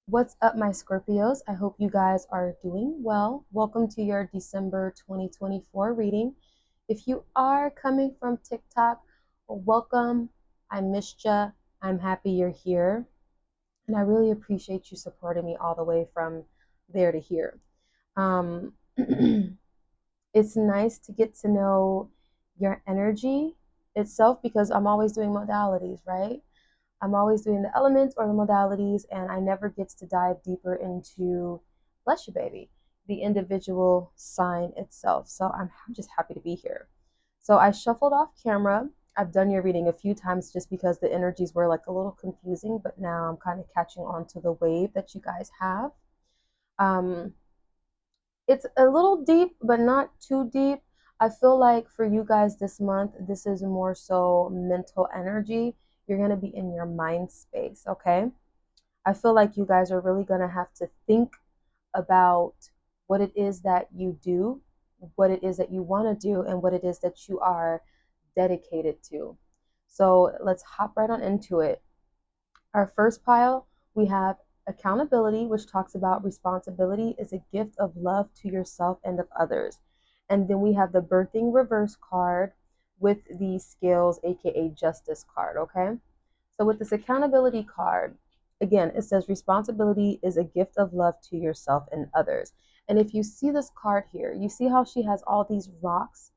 What's up, my Scorpios? I hope you guys are doing well. Welcome to your December 2024 reading. If you are coming from TikTok, welcome. I missed ya. I'm happy you're here. And I really appreciate you supporting me all the way from there to here. Um, it's nice to get to know your energy itself because I'm always doing modalities, right? I'm always doing the elements or the modalities, and I never gets to dive deeper into, bless you, baby, the individual sign itself. So I'm just happy to be here. So I shuffled off camera. I've done your reading a few times just because the energies were like a little confusing, but now I'm kind of catching on to the wave that you guys have. Um, it's a little deep, but not too deep. I feel like for you guys this month, this is more so mental energy. You're going to be in your mind space, okay? I feel like you guys are really going to have to think about what it is that you do, what it is that you want to do, and what it is that you are dedicated to. So let's hop right on into it. Our first pile, we have accountability, which talks about responsibility is a gift of love to yourself and of others. And then we have the birthing reverse card with the scales, aka justice card, okay? So with this accountability card, again, it says responsibility is a gift of love to yourself and others. And if you see this card here, you see how she has all these rocks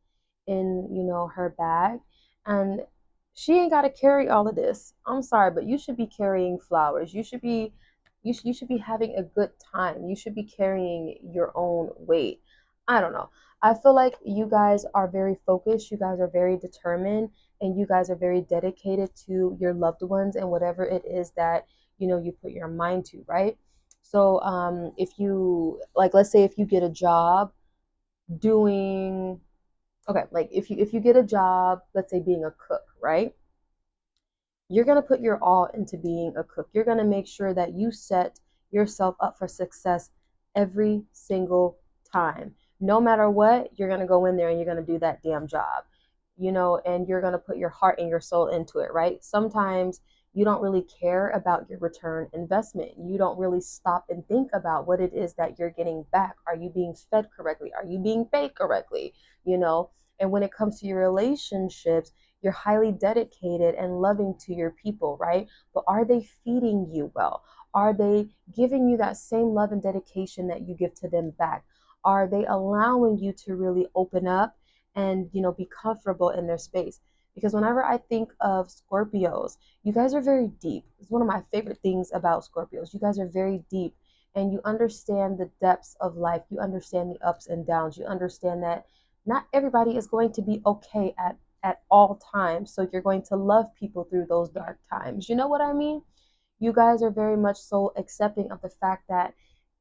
in, her bag, and she ain't got to carry all of this. I'm sorry, but you should be carrying flowers. You should be having a good time. You should be carrying your own weight. I don't know. I feel like you guys are very focused, you guys are very determined, and you guys are very dedicated to your loved ones and whatever it is that you put your mind to, right? So if you like, let's say if you get a job doing, okay, like if you get a job, let's say being a cook, right? You're going to put your all into being a cook. You're going to make sure that you set yourself up for success every single time. No matter what, you're going to go in there and you're going to do that damn job, and you're going to put your heart and your soul into it, right? Sometimes you don't really care about your return investment. You don't really stop and think about what it is that you're getting back. Are you being fed correctly? Are you being paid correctly? You know, and when it comes to your relationships, you're highly dedicated and loving to your people, right? But are they feeding you well? Are they giving you that same love and dedication that you give to them back? Are they allowing you to really open up and, be comfortable in their space? Because whenever I think of Scorpios, you guys are very deep. It's one of my favorite things about Scorpios. You guys are very deep and you understand the depths of life. You understand the ups and downs. You understand that not everybody is going to be okay at all times. So you're going to love people through those dark times. You know what I mean? You guys are very much so accepting of the fact that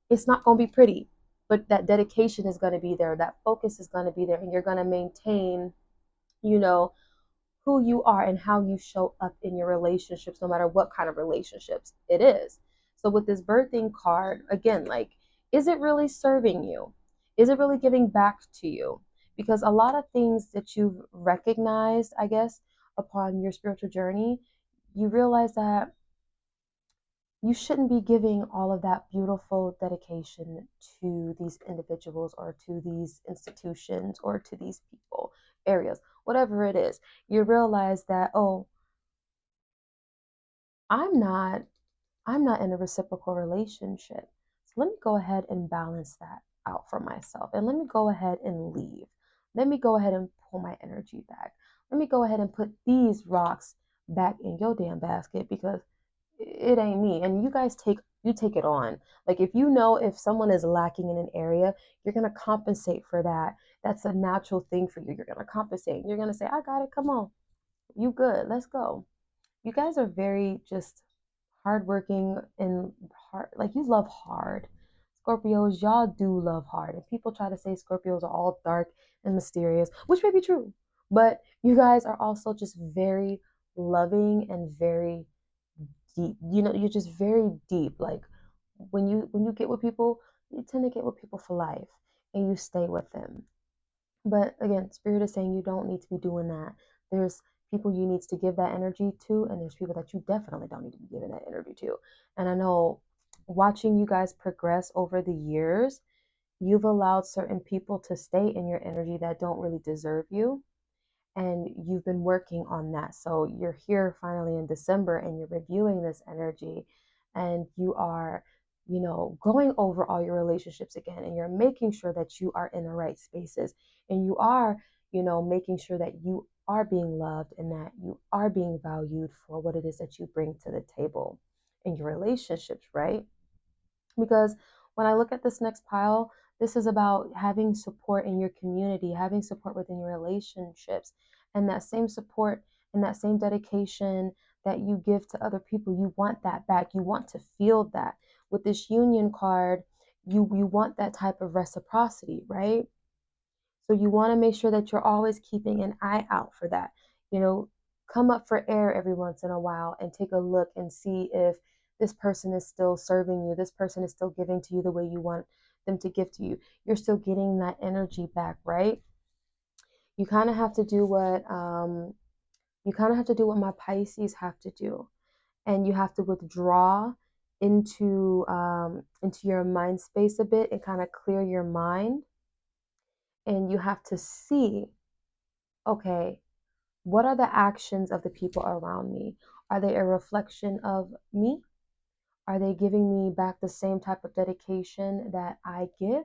it's not going to be pretty, but that dedication is going to be there, that focus is going to be there, and you're going to maintain, you know, who you are and how you show up in your relationships, no matter what kind of relationships it is. So with this birthing card, again, like, is it really serving you? Is it really giving back to you? Because a lot of things that you've recognized, I guess, upon your spiritual journey, you realize that you shouldn't be giving all of that beautiful dedication to these individuals or to these institutions or to these people, areas, whatever it is. You realize that, oh, I'm not I'm not in a reciprocal relationship. So let me go ahead and balance that out for myself. And let me go ahead and leave. Let me go ahead and pull my energy back. Let me go ahead and put these rocks back in your damn basket because it ain't me. And you take it on. Like if you know if someone is lacking in an area, you're gonna compensate for that. That's a natural thing for you. You're gonna compensate. You're gonna say, I got it, come on. You good, let's go. You guys are very just hardworking and hard, like you love hard. Scorpios, y'all do love hard. And people try to say Scorpios are all dark and mysterious, which may be true. But you guys are also just very loving and very deep. You're just very deep. Like when you get with people, you tend to get with people for life and you stay with them. But again, spirit is saying you don't need to be doing that. There's people you need to give that energy to, and there's people that you definitely don't need to be giving that energy to. And I know watching you guys progress over the years, you've allowed certain people to stay in your energy that don't really deserve you. And you've been working on that. So you're here finally in December and you're reviewing this energy and you are, going over all your relationships again and you're making sure that you are in the right spaces and you are, making sure that you are being loved and that you are being valued for what it is that you bring to the table in your relationships, right? Because when I look at this next pile, this is about having support in your community, having support within your relationships, and that same support and that same dedication that you give to other people, you want that back. You want to feel that. With this union card, you want that type of reciprocity, right? So you want to make sure that you're always keeping an eye out for that. You know, come up for air every once in a while and take a look and see if this person is still serving you, this person is still giving to you the way you want them to give to you. You're still getting that energy back, right? You kind of have to do what my Pisces have to do, and you have to withdraw into your mind space a bit and kind of clear your mind, and you have to see, okay, what are the actions of the people around me? Are they a reflection of me? Are they giving me back the same type of dedication that I give?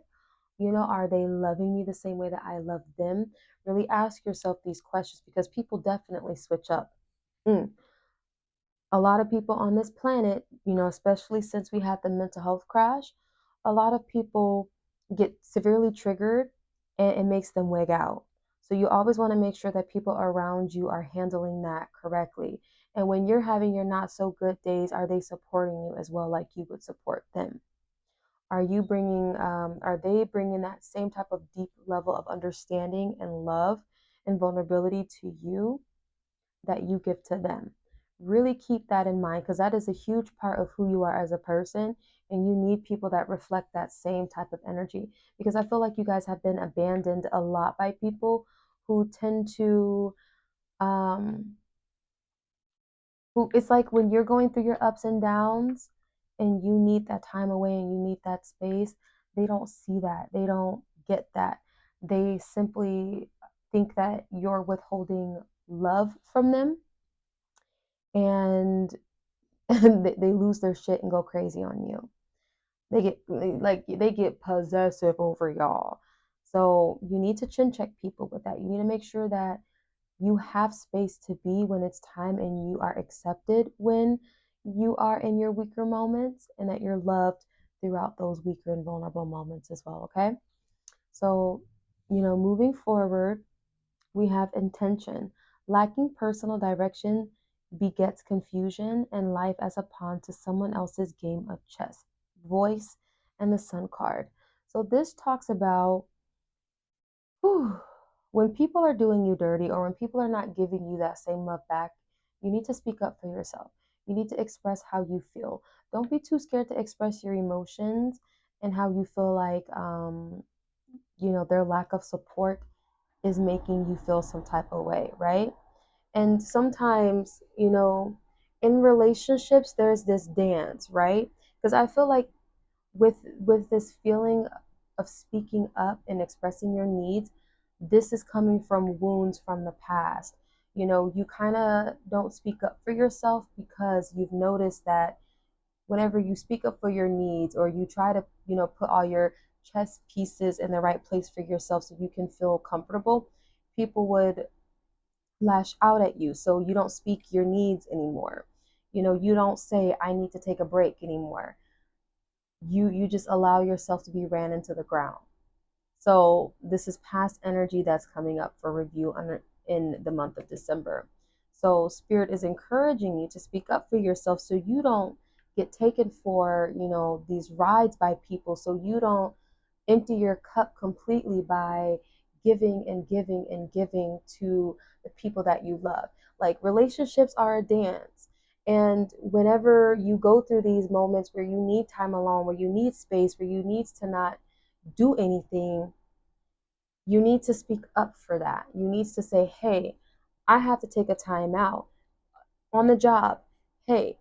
Are they loving me the same way that I love them? Really ask yourself these questions because people definitely switch up. Mm. A lot of people on this planet, especially since we had the mental health crash, a lot of people get severely triggered and it makes them wig out. So you always want to make sure that people around you are handling that correctly. And when you're having your not so good days, are they supporting you as well, like you would support them? Are they bringing that same type of deep level of understanding and love and vulnerability to you that you give to them? Really keep that in mind because that is a huge part of who you are as a person. And you need people that reflect that same type of energy because I feel like you guys have been abandoned a lot by people who tend to, um, who it's like when you're going through your ups and downs and you need that time away and you need that space, they don't see that. They don't get that. They simply think that you're withholding love from them and they lose their shit and go crazy on you. They get possessive over y'all. So you need to chin check people with that. You need to make sure that you have space to be when it's time and you are accepted when you are in your weaker moments and that you're loved throughout those weaker and vulnerable moments as well, okay? So, moving forward, we have intention. Lacking personal direction begets confusion and life as a pawn to someone else's game of chess. Voice and the Sun card. So this talks about whew, when people are doing you dirty or when people are not giving you that same love back, you need to speak up for yourself. You need to express how you feel. Don't be too scared to express your emotions and how you feel like, their lack of support is making you feel some type of way, right? And sometimes, in relationships, there's this dance, right? Because I feel like with this feeling of speaking up and expressing your needs, this is coming from wounds from the past. You kind of don't speak up for yourself because you've noticed that whenever you speak up for your needs or you try to, put all your chess pieces in the right place for yourself so you can feel comfortable, people would lash out at you. So you don't speak your needs anymore. You don't say, I need to take a break anymore. You just allow yourself to be ran into the ground. So this is past energy that's coming up for review in the month of December. So Spirit is encouraging you to speak up for yourself so you don't get taken for, these rides by people, so you don't empty your cup completely by giving and giving and giving to the people that you love. Like relationships are a dance. And whenever you go through these moments where you need time alone, where you need space, where you need to not do anything, you need to speak up for that. You need to say, hey, I have to take a time out on the job. Hey,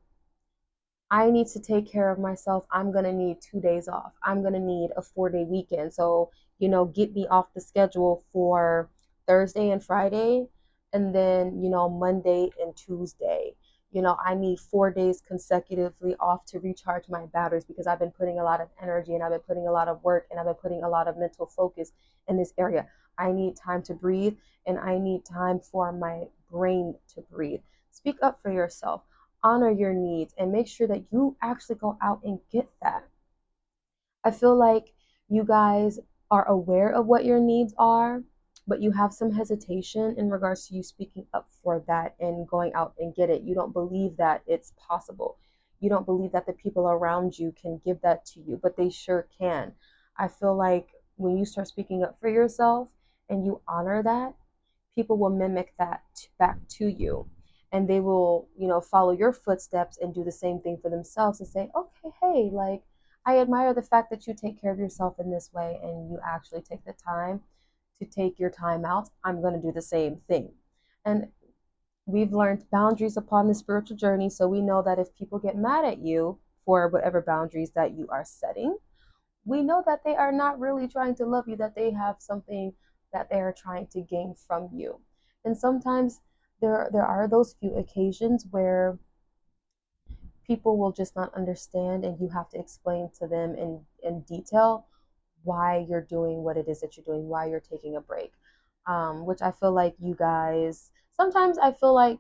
I need to take care of myself. I'm going to need 2 days off. I'm going to need a 4 day weekend. So, get me off the schedule for Thursday and Friday, and then, Monday and Tuesday. I need 4 days consecutively off to recharge my batteries because I've been putting a lot of energy and I've been putting a lot of work and I've been putting a lot of mental focus in this area. I need time to breathe and I need time for my brain to breathe. Speak up for yourself, honor your needs, and make sure that you actually go out and get that. I feel like you guys are aware of what your needs are, but you have some hesitation in regards to you speaking up for that and going out and get it. You don't believe that it's possible. You don't believe that the people around you can give that to you, but they sure can. I feel like when you start speaking up for yourself and you honor that, people will mimic that back to you, and they will follow your footsteps and do the same thing for themselves and say, okay, hey, like, I admire the fact that you take care of yourself in this way and you actually take the time to take your time out. I'm going to do the same thing. And we've learned boundaries upon the spiritual journey, so we know that if people get mad at you for whatever boundaries that you are setting, we know that they are not really trying to love you, that they have something that they are trying to gain from you. And sometimes there are those few occasions where people will just not understand and you have to explain to them in detail why you're doing what it is that you're doing, why you're taking a break. Which I feel like you guys, sometimes I feel like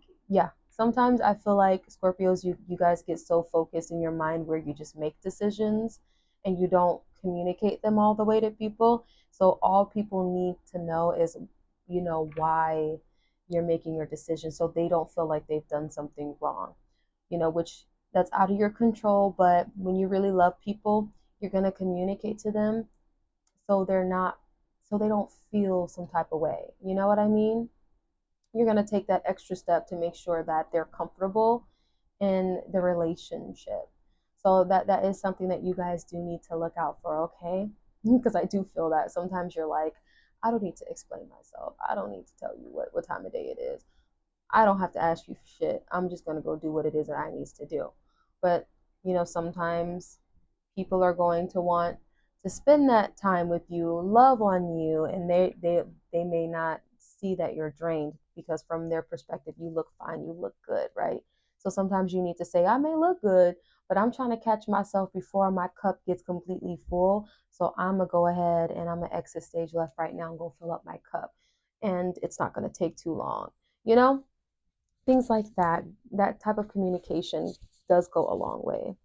Scorpios, you guys get so focused in your mind where you just make decisions and you don't communicate them all the way to people. So all people need to know is, why you're making your decision so they don't feel like they've done something wrong, which that's out of your control. But when you really love people, you're going to communicate to them so they don't feel some type of way. You know what I mean? You're going to take that extra step to make sure that they're comfortable in the relationship. So that is something that you guys do need to look out for, okay? Because I do feel that sometimes you're like, I don't need to explain myself. I don't need to tell you what time of day it is. I don't have to ask you for shit. I'm just going to go do what it is that I need to do. But, sometimes people are going to want to spend that time with you, love on you, and they may not see that you're drained because from their perspective you look fine, you look good, right? So sometimes you need to say, I may look good, but I'm trying to catch myself before my cup gets completely full. So I'm gonna go ahead and I'm gonna exit stage left right now and go fill up my cup. And it's not gonna take too long. You know, things like that. That type of communication does go a long way.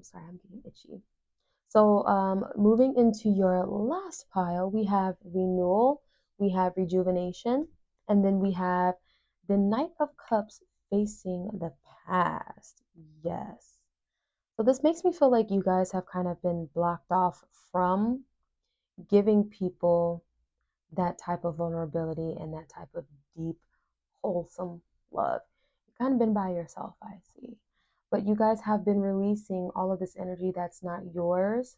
Sorry, I'm getting itchy. So, moving into your last pile, we have renewal, we have rejuvenation, and then we have the Knight of Cups facing the past. Yes. So, this makes me feel like you guys have kind of been blocked off from giving people that type of vulnerability and that type of deep, wholesome love. You've kind of been by yourself, I see. But you guys have been releasing all of this energy that's not yours,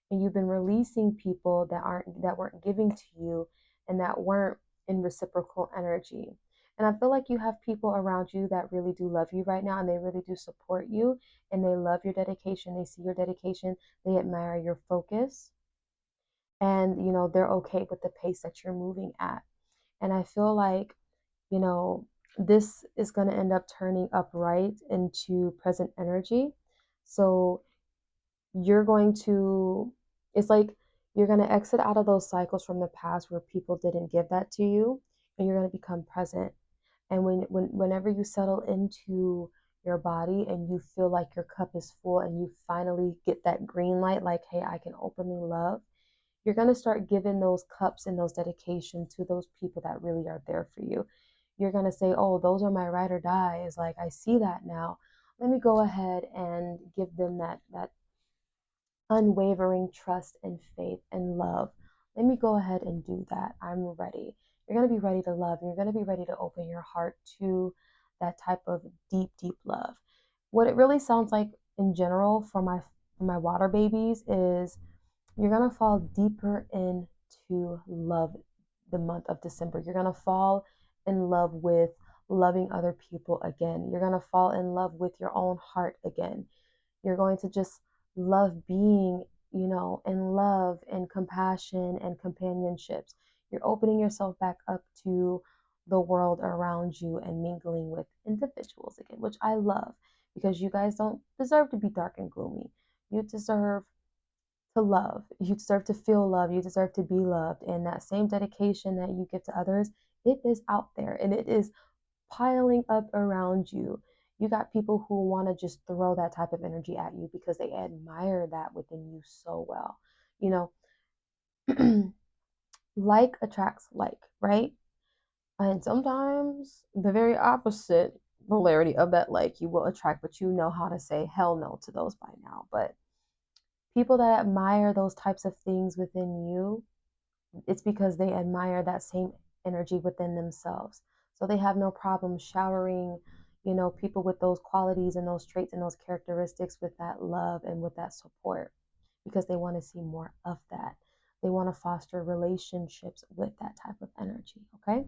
and you've been releasing people that weren't giving to you and that weren't in reciprocal energy. And I feel like you have people around you that really do love you right now and they really do support you and they love your dedication. They see your dedication, they admire your focus, and they're okay with the pace that you're moving at. And I feel like, you know, this is going to end up turning upright into present energy. So you're going to, it's like you're going to exit out of those cycles from the past where people didn't give that to you, and you're going to become present. And whenever you settle into your body and you feel like your cup is full and you finally get that green light, like, hey, I can openly love, you're going to start giving those cups and those dedication to those people that really are there for you. You're going to say, oh, those are my ride or die. Is like, I see that now. Let me go ahead and give them that unwavering trust and faith and love. Let me go ahead and do that. I'm ready. You're going to be ready to love. You're going to be ready to open your heart to that type of deep, deep love. What it really sounds like in general for my water babies is you're going to fall deeper into love the month of December. You're going to fall in love with loving other people again. You're going to fall in love with your own heart again. You're going to just love being, in love and compassion and companionships. You're opening yourself back up to the world around you and mingling with individuals again, which I love because you guys don't deserve to be dark and gloomy. You deserve to love. You deserve to feel love. You deserve to be loved. And that same dedication that you give to others, it is out there and it is piling up around you. You got people who want to just throw that type of energy at you because they admire that within you so well. You know, like attracts like, right? And sometimes the very opposite polarity of that like you will attract, but you know how to say hell no to those by now. But people that admire those types of things within you, it's because they admire that same energy within themselves. So they have no problem showering, people with those qualities and those traits and those characteristics with that love and with that support because they want to see more of that. They want to foster relationships with that type of energy, okay?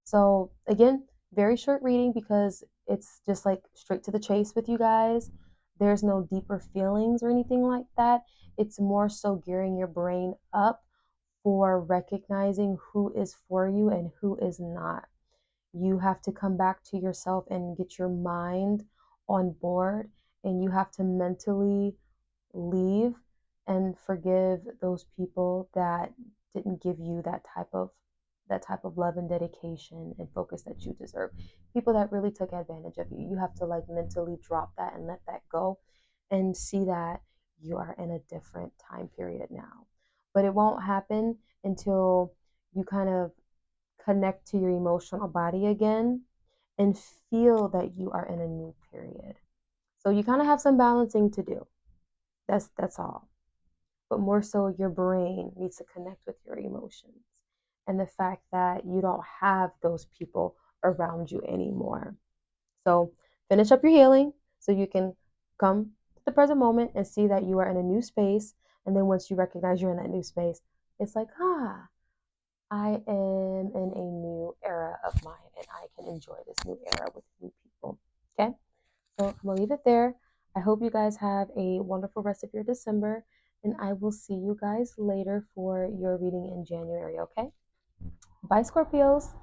So, again, very short reading because it's just like straight to the chase with you guys. There's no deeper feelings or anything like that. It's more so gearing your brain up for recognizing who is for you and who is not. You have to come back to yourself and get your mind on board, and you have to mentally leave and forgive those people that didn't give you that type of love and dedication and focus that you deserve. People that really took advantage of you. You have to like mentally drop that and let that go and see that you are in a different time period now. But it won't happen until you kind of connect to your emotional body again and feel that you are in a new period. So you kind of have some balancing to do. That's all. But more so your brain needs to connect with your emotions and the fact that you don't have those people around you anymore. So finish up your healing so you can come to the present moment and see that you are in a new space. And then once you recognize you're in that new space, it's like, I am in a new era of mine and I can enjoy this new era with new people. Okay? So I'm going to leave it there. I hope you guys have a wonderful rest of your December and I will see you guys later for your reading in January. Okay? Bye, Scorpios.